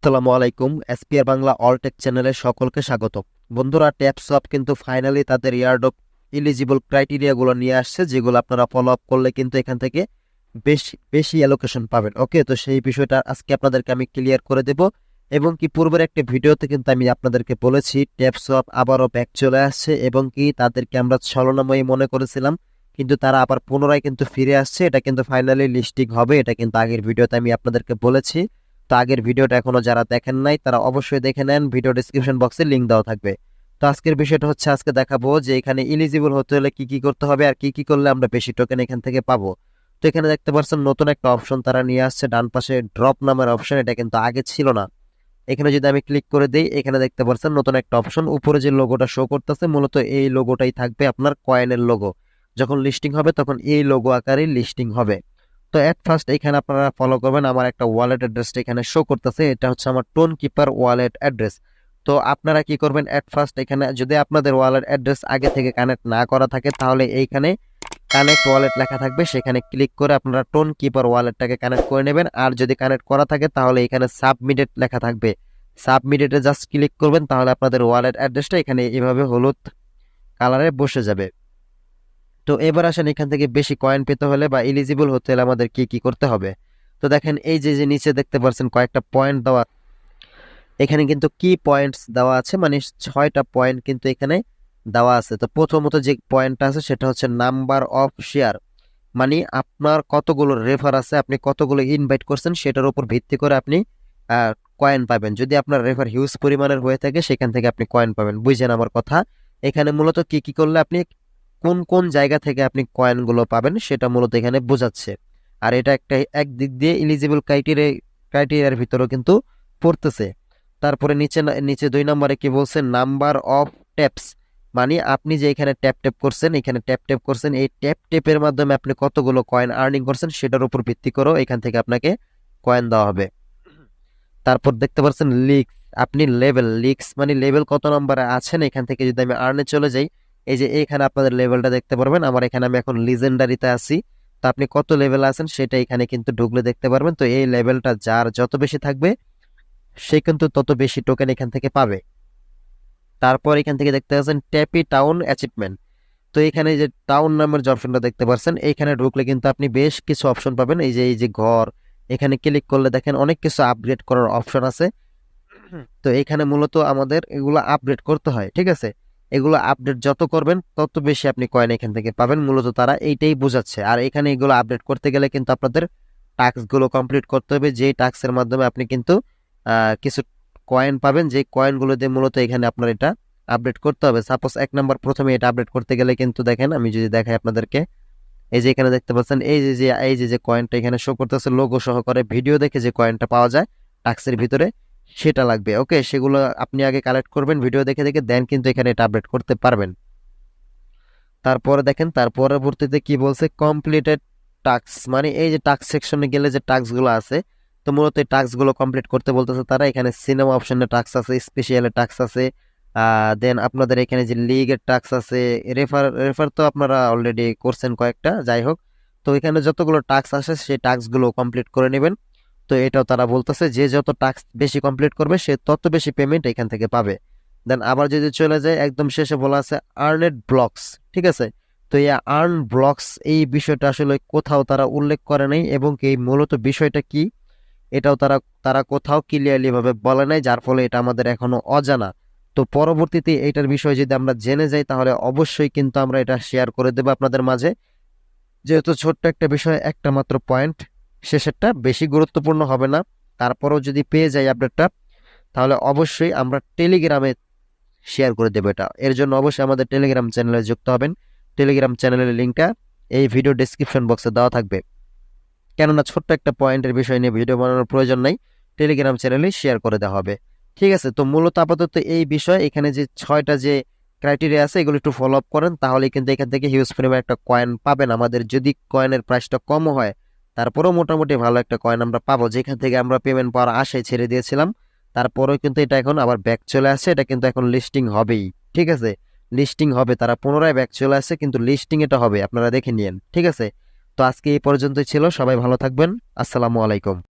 আসসালামু আলাইকুম। SPR Bangla all take চ্যানেলে সকলকে স্বাগত। বন্ধুরা, ট্যাপসপ কিন্তু ফাইনালি তাদের ইয়ারডপ এলিজিবল ক্রাইটেরিয়াগুলো নিয়ে আসছে, যেগুলো আপনারা ফলো আপ করলে কিন্তু এখান থেকে বেশি বেশি অ্যালোকেশন পাবেন। ওকে, তো সেই বিষয়টা আজকে আপনাদেরকে আমি ক্লিয়ার করে দেব। এবং কি পূর্বের একটা ভিডিওতে কিন্তু আমি আপনাদেরকে বলেছি ট্যাপসপ আবারও ব্যাক চলে আসছে, এবং কি তাদেরকে আমরা ছলনাময়ী মনে করেছিলাম, কিন্তু তারা আবার পুনরায় কিন্তু ফিরে আসছে। এটা কিন্তু ফাইনালি লিস্টিং হবে, এটা কিন্তু আগের ভিডিওতে আমি আপনাদেরকে বলেছি। তো আগের ভিডিওটা এখনো যারা দেখেন নাই তারা অবশ্যই দেখে নেন, ভিডিও ডেসক্রিপশন বক্সে লিংক দেওয়া থাকবে। তো আজকের বিষয়টা হচ্ছে, আজকে দেখাবো যে এখানে এলিজিবল হতে হলে কি কি করতে হবে আর কি কি করলে আমরা বেশি টোকেন এখান থেকে পাবো। তো এখানে দেখতে পাচ্ছেন নতুন একটা অপশন তারা নিয়ে আসছে, ডান পাশে ড্রপ নামের অপশন। এটা কিন্তু আগে ছিল না। এখানে যদি আমি ক্লিক করে দিই, এখানে দেখতে পাচ্ছেন নতুন একটা অপশন, উপরে যে লোগোটা শো করতেছে মূলত এই লোগোটাই থাকবে আপনার কয়েনের লোগো। যখন লিস্টিং হবে তখন এই লোগো আকারে লিস্টিং হবে। তো এট ফার্স্ট এখানে আপনারা ফলো করবেন, আমার একটা ওয়ালেট অ্যাড্রেসটা এখানে শো করতেছে, এটা হচ্ছে আমার টোন কিপার ওয়ালেট অ্যাড্রেস। তো আপনারা কি করবেন, এট ফার্স্ট এখানে যদি আপনাদের ওয়ালেট অ্যাড্রেস আগে থেকে কানেক্ট না করা থাকে তাহলে এইখানে কানেক্ট ওয়ালেট লেখা থাকবে, সেখানে ক্লিক করে আপনারা টোন কিপার ওয়ালেটটাকে কানেক্ট করে নেবেন। আর যদি কানেক্ট করা থাকে তাহলে এখানে সাবমিটেড লেখা থাকবে, সাবমিটেডে জাস্ট ক্লিক করবেন, তাহলে আপনাদের ওয়ালেট অ্যাড্রেসটা এখানে এভাবে হলুদ কালারে বসে যাবে। তো এবার আসেন, এখান থেকে বেশি কয়েন পেতে হলে বা এলিজিবল হতে হলে আমাদের কি কি করতে হবে। তো দেখেন এই যে যে নিচে দেখতে পাচ্ছেন কয়েকটা পয়েন্ট দেওয়া, এখানে কিন্তু কি পয়েন্টস দেওয়া আছে, মানে 6টা পয়েন্ট কিন্তু এখানে দেওয়া আছে। তো প্রথমত যে পয়েন্টটা আছে সেটা হচ্ছে নাম্বার অফ শেয়ার, মানে আপনার কতগুলো রেফার আছে, আপনি কতগুলো ইনভাইট করছেন সেটার উপর ভিত্তি করে আপনি কয়েন পাবেন। যদি আপনার রেফার হিউজ পরিমাণের হয়ে থাকে সেখান থেকে আপনি কয়েন পাবেন। বুঝছেন আমার কথা? এখানে মূলত কি কি করলে আপনি কোন কোন জায়গা থেকে আপনি কয়েনগুলো পাবেন সেটা মূলত এখানে বোঝাচ্ছে। আর এটা একটা একদিক দিয়ে এলিজিবল ক্রাইটেরিয়ার ভিতরেও কিন্তু পড়তেছে। তারপরে নিচে নিচে 2 নম্বরে কি বলছে, নাম্বার অফ ট্যাপস, মানে আপনি যে এখানে ট্যাপ ট্যাপ করছেন, এখানে ট্যাপ ট্যাপ করছেন, এই ট্যাপ ট্যাপের মাধ্যমে আপনি কতগুলো কয়েন আর্নিং করছেন সেটার উপর ভিত্তি করেও এখান থেকে আপনাকে কয়েন দেওয়া হবে। তারপর দেখতে পাচ্ছেন লিক্স, আপনি লেভেল লিক্স মানে লেভেল কত নম্বরে আছেন, এখান থেকে যদি আমি আর্নে চলে যাই, এই যে এখানে আপনাদের লেভেলটা দেখতে পারবেন। আমার এখানে আমি এখন লিজেন্ডারিতে আছি। তো আপনি কত লেভেল আছেন সেটা এখানে কিন্তু ঢুকলে দেখতে পারবেন। তো এই লেভেলটা যার যত বেশি থাকবে সে কিন্তু তত বেশি টোকেন এখান থেকে পাবে। তারপর এখান থেকে দেখতে পাচ্ছেন ট্যাপি টাউন অ্যাচিভমেন্ট। তো এখানে যে টাউন নামের যে অপশনটা দেখতে পাচ্ছেন, এইখানে ঢুকলে কিন্তু আপনি বেশ কিছু অপশন পাবেন। এই যে ঘর, এখানে ক্লিক করলে দেখেন অনেক কিছু আপগ্রেড করার অপশন আছে। তো এখানে মূলত আমাদের এগুলো আপডেট করতে হয়, ঠিক আছে? এগুলো আপডেট যত করবেন তত বেশি আপনি কয়েন এখান থেকে পাবেন, মূলত তারা এইটাই বোঝাচ্ছে। আর এখানে এগুলো আপডেট করতে গেলে কিন্তু আপনাদের টাস্কগুলো কমপ্লিট করতে হবে, যেই টাস্কের মাধ্যমে আপনি কিন্তু কিছু কয়েন পাবেন, যে কয়েনগুলো দিয়ে মূলত এখানে আপনার এটা আপডেট করতে হবে। সাপোজ 1 নাম্বার প্রথমে এটা আপডেট করতে গেলে কিন্তু দেখেন, আমি যদি দেখাই আপনাদেরকে, এই যে এখানে দেখতে পাচ্ছেন এই যে কয়েনটা এখানে শো করতেছে লোগো সহকারে, ভিডিও দেখে যে কয়েনটা পাওয়া যায় টাস্কের ভিতরে সেটা লাগবে। ওকে, সেগুলো আপনি আগে কালেক্ট করবেন ভিডিও দেখে দেখে, দেন কিন্তু এখানে এটা আপডেট করতে পারবেন। তারপরে দেখেন তার পরবর্তীতে কি বলছে, কমপ্লিটেড টাস্ক, মানে এই যে টাস্ক সেকশনে গেলে যে টাস্কগুলো আছে, তো মূলত এই টাস্কগুলো কমপ্লিট করতে বলতেছে তারা। এখানে সিনেমা অপশনে টাস্ক আছে, স্পেশালের টাস্ক আছে, দেন আপনাদের এখানে যে লিগের টাস্ক আছে, রেফার রেফার তো আপনারা অলরেডি করছেন কয়েকটা, যাই হোক। তো এখানে যতগুলো টাস্ক আসে সেই টাস্কগুলো কমপ্লিট করে নেবেন। তো এটাও তারা বলতেছে যে যত টাস্ক বেশি কমপ্লিট করবে সে তত বেশি পেমেন্ট এখান থেকে পাবে। দেন আবার যদি চলে যায় একদম শেষে বলা আছে আর্নেড ব্লকস, ঠিক আছে? তো এই আর্ন ব্লকস এই বিষয়টা আসলে কোথাও তারা উল্লেখ করে নাই, এবং এই মূলত বিষয়টা কি এটাও তারা তারা কোথাও ক্লিয়ারলি ভাবে বলে নাই, যার ফলে এটা আমাদের এখনো অজানা। তো পরবর্তীতে এইটার বিষয়ে যদি আমরা জেনে যাই তাহলে অবশ্যই কিন্তু আমরা এটা শেয়ার করে দেবো আপনাদের মাঝে। যেহেতু ছোট্ট একটা বিষয়, একটা মাত্র পয়েন্ট, শেষেরটা বেশি গুরুত্বপূর্ণ হবে না, তারপরেও যদি পেয়ে যাই আপডেটটা তাহলে অবশ্যই আমরা টেলিগ্রামে শেয়ার করে দেবো এটা। এর জন্য অবশ্যই আমাদের টেলিগ্রাম চ্যানেলে যুক্ত হবেন। টেলিগ্রাম চ্যানেলের লিঙ্কটা এই ভিডিও ডেসক্রিপশন বক্সে দেওয়া থাকবে। কেননা ছোট্ট একটা পয়েন্টের বিষয় নিয়ে ভিডিও বানানোর প্রয়োজন নাই, টেলিগ্রাম চ্যানেলে শেয়ার করে দেওয়া হবে। ঠিক আছে, তো মূলত আপাতত এই বিষয়, এখানে যে 6টা যে ক্রাইটেরিয়া আছে এগুলো একটু ফলো আপ করেন, তাহলে কিন্তু এখান থেকে হিউজ পরিমাণ একটা কয়েন পাবেন। আমাদের যদি কয়েনের প্রাইসটা কমও হয় তারপরেও মোটামুটি ভালো একটা কয়েন আমরা পাবো, যেখান থেকে আমরা পেমেন্ট পাওয়ার আশায় ছেড়ে দিয়েছিলাম। তারপরেও কিন্তু এটা এখন আবার ব্যাক চলে আসছে, এটা কিন্তু এখন লিস্টিং হবেই, ঠিক আছে? লিস্টিং হবে, তারা পুনরায় ব্যাক চলে আসছে, কিন্তু লিস্টিং এটা হবে, আপনারা দেখে নিন, ঠিক আছে? তো আজকে এই পর্যন্তই ছিল, সবাই ভালো থাকবেন। আসসালামু আলাইকুম।